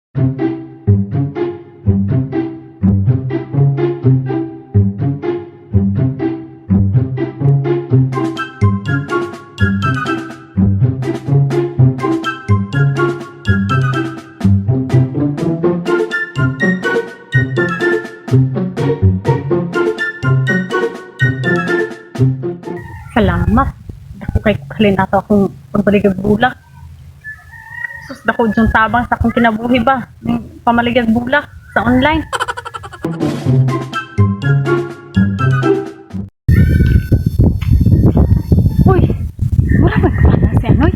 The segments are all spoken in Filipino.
Salamat. Dako kay halin ato akong pagbaligag bulak. Sus, dako dyan tabang sa akong kinabuhi ba? Ng pamaligag bulak sa online. Uy, wala ba kapala si Anoy?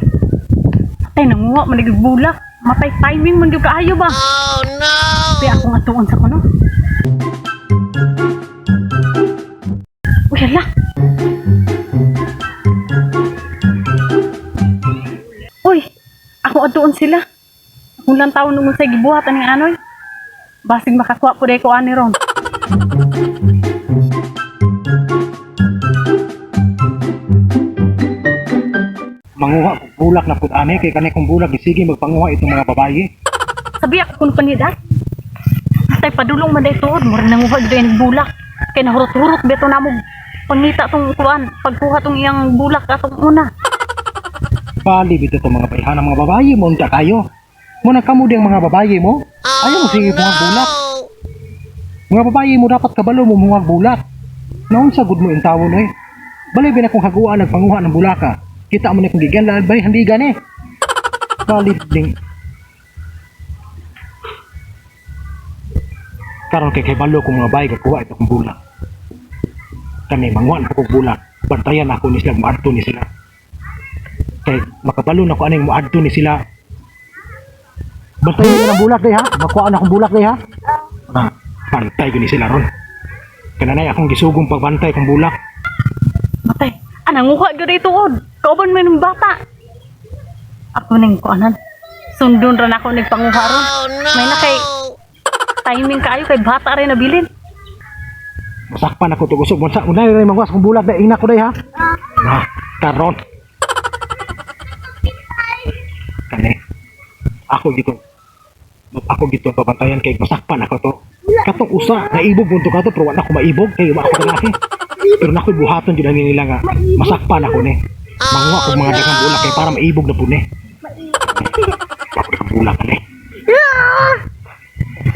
Patay nanguha, maligag bulak. Matay timing man yung kaayo ba? Oh no! Kaya ako nga tuon sa kuno. Uy, hala! Uy, ako atuon sila. Akong lang taon nung sa gibuhatan ng Anoy. Basig makakuha po ko ani ron. Manguha kong bulak na pud ani kay kanay kong bulak sige magpanguha itong mga babayi. Sabi ako kung panida. Tay padulong man day tuod, mura nanguha gyud ang bulak. Kay nahurot-hurot beto namo pangita tong kuan, pagkuha tong iyang bulak atong una. Bali bito itong mga bayhan ng mga babayi mo unta kayo. Muna kamo diyang mga babayi mo. Ayaw mo sige mga bulak. Mga babayi mo dapat kabalo mo mga bulak. Naon sa gud mo yung tawon eh. Balay bin akong haguan nagpanguha ng bulaka. Kita mo na kung gigan lalbay hindi gani. Bali ding. Karon kay balo kong mga bayi gakuha ito kong bulak. Kami manguha na kong bulak. Bantayan ako ni sila maadto ni sila. Kay makabalo na ko aning maadto ni sila. Bantayan ko ng bulak day ha. Makuha na akong bulak day ha. Na, bantay ko ni sila ron. Kananay akong gisugong pagbantay kong bulak. Matay, nanguha gyud day tuod. Kauban man ng bata. Ako ning kuanan. Sundon ra nako nagpanguha ron. May na kay timing kaayo kay bata rin nabilin. Masakpan ako tugusog. Unsa unay ray mangwas kong bulak day ina ko day ha. Na, karon. Kani. Ako dito pabantayan kay masakpan ako to. Katong usa naibog bunto ka to pero wala ko maibog kay wa ako kanaki. Pero nakoy buhaton jud ani nila nga masakpan ako ni. Manguha ko mga daghang bulak kay para maibog na pud ni. Ako bulak ni.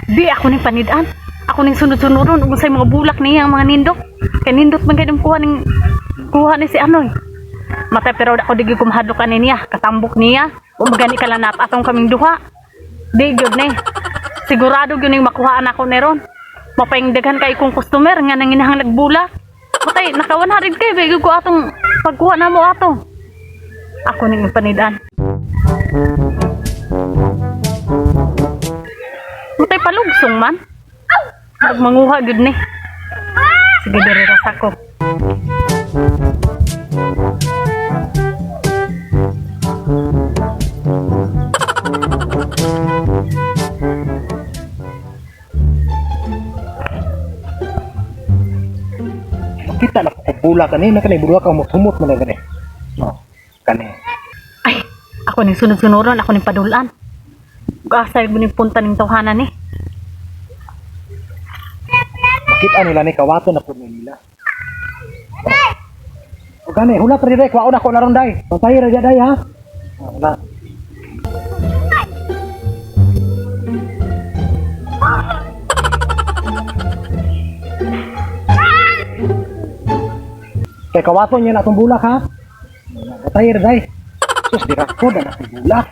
Di ako ning panidaan. Ako ning sunod-sunodon ug say mga bulak niya ang mga nindot. Kay nindot man gid kuha ni si Anoy. Matay pero ako digi kumahadlok niya, katambok niya. O magani kalanap atong kaming duha. Di gyud ni. Sigurado gyud ning makuhaan ako ni ron. Mapaingdaghan kay kong customer nga nanginahang nagbulak. Matay naka 100 kay bigog ko atong pagkuha na mo ato. Ako ning panidaan. Matay palugsong man. Manguha gyud ni. Sige diri ra sako. Kita na ko bulak kani na kanay budua ka mo sumot man gani. No, kani. Ay, ako ning sunod-sunuron, ako ning padulan. Gasay mo ning punta ning tawhanan ni. Kita nila ni kawato na pud nila. O gani, hulat ra day kwaon ako na ron day. Pantay ra day ha. Wala. Kay kawato niya na itong bulak ha. Pantay ra day. Sus, di ra ko na itong bulak.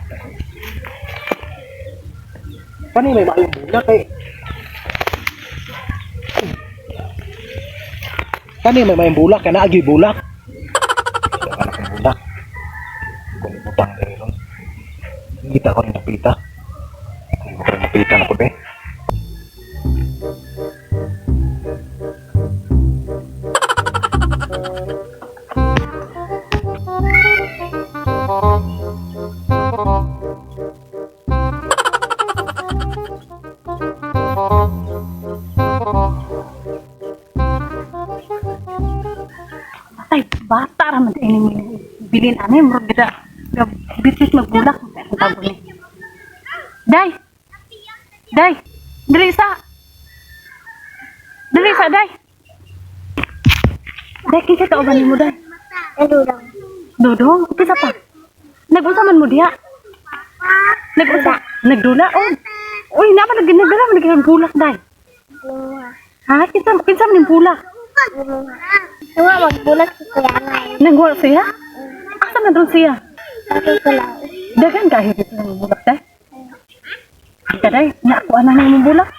Kani may maayong bulak eh. Kani may maayong bulak, kana agi bulak. Kana kang bulak. Kung butang diri ron. Kita ko rin napita. Kung ko rin napita na po be. Ay, bata ra man ini bilin ani mo gida bitis magbulak ang tago ni. Day. Day, dali sa. Dali sa, day. Day, kinsa ka uban mo, day? Nadudang. Dodong, kisa pa. Nag-usaman mo diya. Nagdula, oh. Uy, naman nagdala mo bulak, day. Lima. Ha, kinsa man yung bulak? Lima. Lima magbulat si Kuya Ngay. Nangwal siya? Asa na doon siya? Sabi ko lang. Dagan ka higit ng bulak, day. Ika, day, naakuha na ng bulak.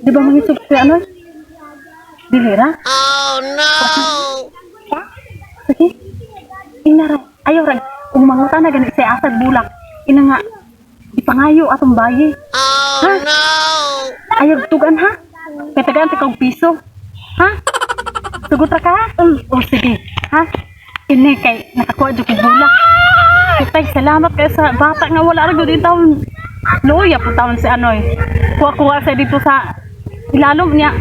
Di ba mangisog siya, ano? Dilira? Siya? Sige. Inara. Ayaw rin. Umanguta na ganit siya asad bulak. Ina nga. Ipangayo atong bayi. Ha? Ayaw tugan ha? Katagaan ti kong piso. Ha? Sugot ra ka? O sige. Ha? Ini kay nakakuha dyan kong bulak. Kitay, salamat kayo sa bata nga wala rin din taon. Luya po taon si Anoy. Kuha-kuha siya dito sa ilalom niya.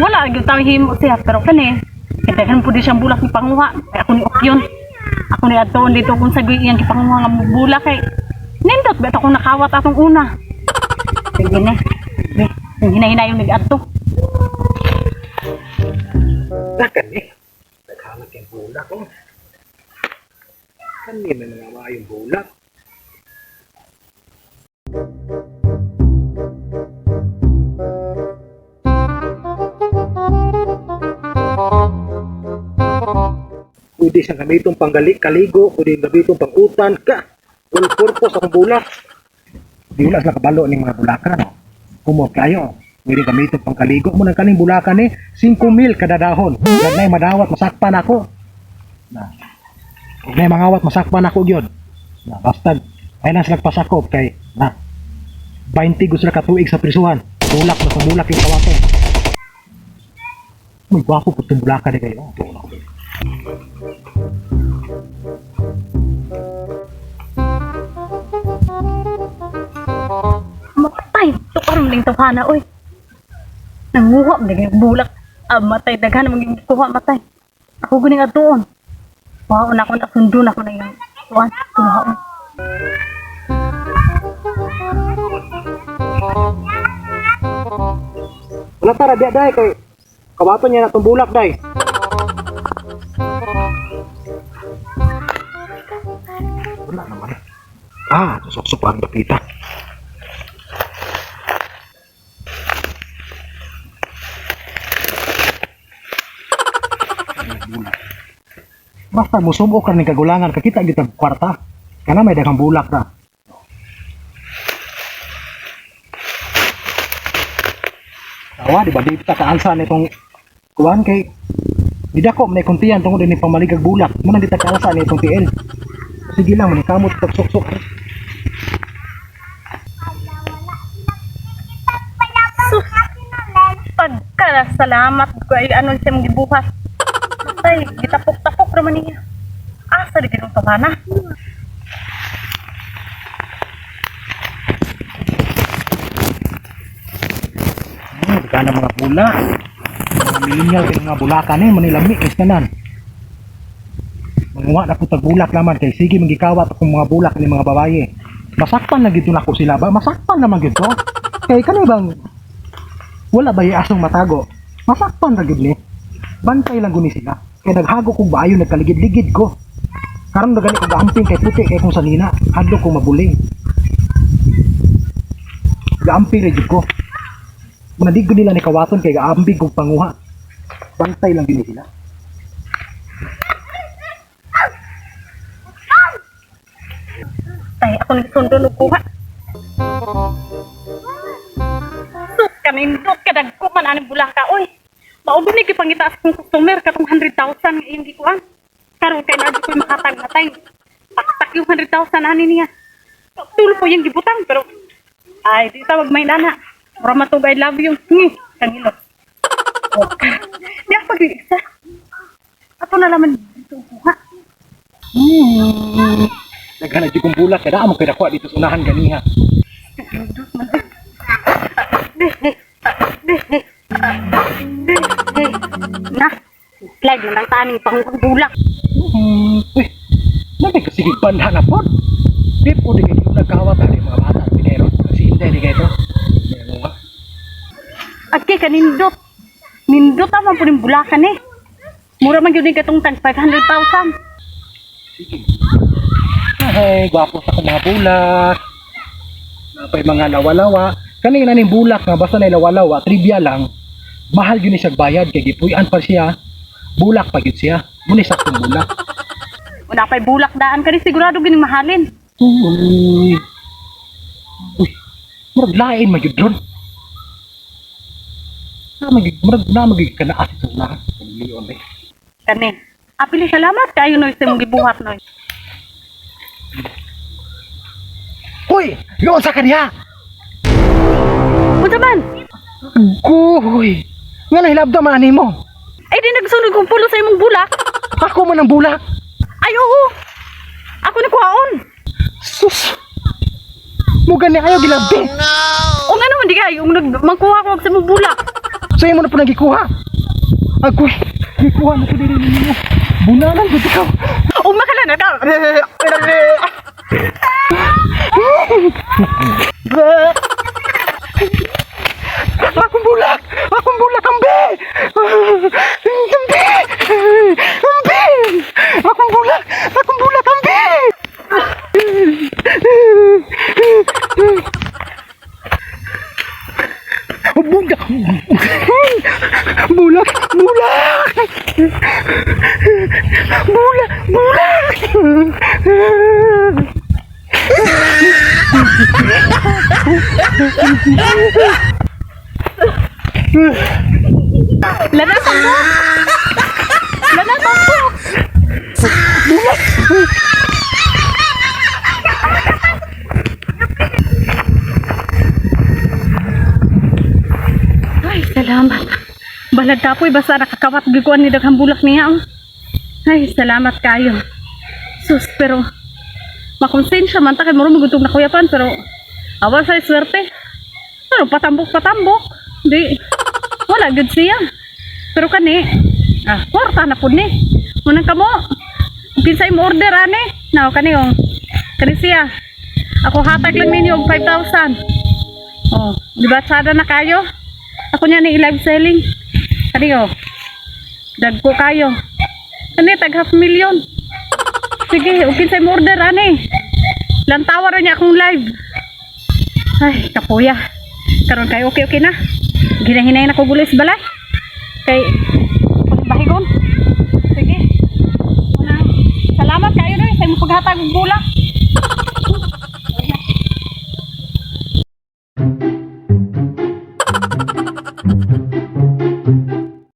Wala rin taon himo siya. Pero kani, kitagan po di siyang bulak ni Panguha. Kaya ako ni Okyon. Ako ni Adtoon dito kung sagoy iyang kipanguha nga bulak kay nindot bet ako nakawat atong una. Sige na. Yung hinay-hinay yung nag-adto. Dakan eh. Naghalat yung bulak oh. Kanina na naman yung bulak. Pwede siyang gamitong kaligo, pwede gamitong pang-utan ka. Full purpose akong bulak. Di wala sila kabalo ng mga bulakan. No? Kumot kayo. Pwede gamitong pangkaligo mo ng kaning bulakan eh. 5,000 kada dahon. Huwag na madawat, masakpan ako. Huwag na mangawat, masakpan ako yun. Basta, ay na sila pasakop kay, 20 gusto na katuig sa prisuhan. Bulak na sa bulak yung kawato. Uy, gwapo po itong bulakan eh kayo. Matay, tukaroon lang tawhana, oy. Nanguha, magiging bulak. Matay, daghan, magiging kuha, matay. Ako guning atoon. Wow, na ako nasundo na ako na yung tuwan. Kumaon. Wala tara, diya day kay kawato niya na itong bulak day. Wala naman. Susok-supan ba kita? Basta musubo ka ng kagulangan, kakita kita ang kwarta. Kana may daghang bulak na. Tawa, di ba? Di ta kaalsa nitong kuwan kay di dako may kuntiyan tungod ni pamaligag bulak. Muna di ta kaalsa nitong TL. Sige lang, manikamot tagsok-sok. Pagkasalamat ko ay ano siya mong gibuhat. Ay, gitapok-tapok naman niya. Asa di kinong tawhana? Di ka na mga bulak. Mga millennial kay mga bulakan eh, manilami, istanan. Manguha na po bulak naman kay sige magikawat akong mga bulak ni mga babaye. Masakpan na gito nako sila ba? Masakpan naman gito. Kay kani bang wala ba yung asong matago? Masakpan na gid ni. Bantay lang guni sila. Kaya naghago kong bayo, nagkaligid-ligid ko. Karon na gani ko gaamping kay puti kay kung sanina. Hadlo ko mabuling. Gaamping rin ko. Manadig nila ni kawaton kay gaambing kong panguha. Bantay lang gini sila. Ay, ako nagsundo ng kuha. Sus, kanindot, kadagko man anong bulaka, oy. Maubunig ipangita sa kong customer, katong 100,000 yung gikuan. Karon kay na ko'y makatag-matay. Taktak yung 100,000 ani niya. Tulo po yung gibutang, pero ay, di tawag may nana. Mura matug, I love you. Kanilot. Okay. Di ako pag-iisa. Ato na laman dito kuha. Naghanap di kong bulak, kaya mo kaya nakuha dito sa unahan ganiha. Na, slide mo lang taning pangbulak. Uy, nagay kasigig banda na po. Di po, di kayo nagkawat ang mga bata, pinero, si Inday. Hindi kayo ito. Agi ka nindot. Nindot naman po ng bulakan eh. Mura man yun katong tag 500,000. Ay, gwapo sa mga bulak. Napay mga lawa-lawa. Kanina ning bulak nga basta na lawa-lawa, trivia lang. Mahal yun siya bayad kay gipuy-an pa siya. Bulak pa gyud siya. Muna saktong bulak. Wala pa'y bulak daan ka rin sigurado gining mahalin. Uy. Uy. Murag lain magyud ron. Na magig ka na asit sa unahan. Leon eh. Kani. Apili salamat kayo noy sa mong gibuhat noy. Hoy! Leon sa kaniya! Unsa man? Uy! Nga nahilabda man ani mo. Ay di nagsunod kong pulo sa imong bulak. Ako man ang bulak. Ay oo. Ako ni kuhaon. Sus! Mugan ni ayaw gilabdi. O nga naman di kayo magkuha ko sa imong bulak. Sa'yo mo na po nagikuha. Agoy! Gikuha na ko din ninyo. Bunalan ko ikaw. O makala na ka. Akong bulak! Akong bulak, ambe! Ambe! Ambe! Akong bulak! Akong bulak, ambe! Bulak! Bulak! Bulak! Bulak! Bulak! Lanatan mo. Lanatan mo. Ay, salamat. Balag kapoy basta nakakawat gikuan ni daghang bulak niya. Oh. Ay, salamat kayo. Sus, pero makonsensya man ta kay muro magutog na kuyapan pero awa sa swerte. Pero patambok. Di wala gud siya. Pero kani kwarta na pud ni. Munang kamo. Kinsay mo order ani? Now kani oh. Kani siya. Ako hatag lang ninyo og 5,000. Oh, di ba sada na kayo? Ako niya ni live selling. Kani oh. Dagko kayo. Kani tag 500,000. Sige, kinsay mo order ani? Lantawa ra niya akong live. Ay, kapuya. Karon kay okay na. Ginahinay na ko gulis balay. Kay pagbahigon. Sige. Salamat kayo rin sa imong paghatag og bulak.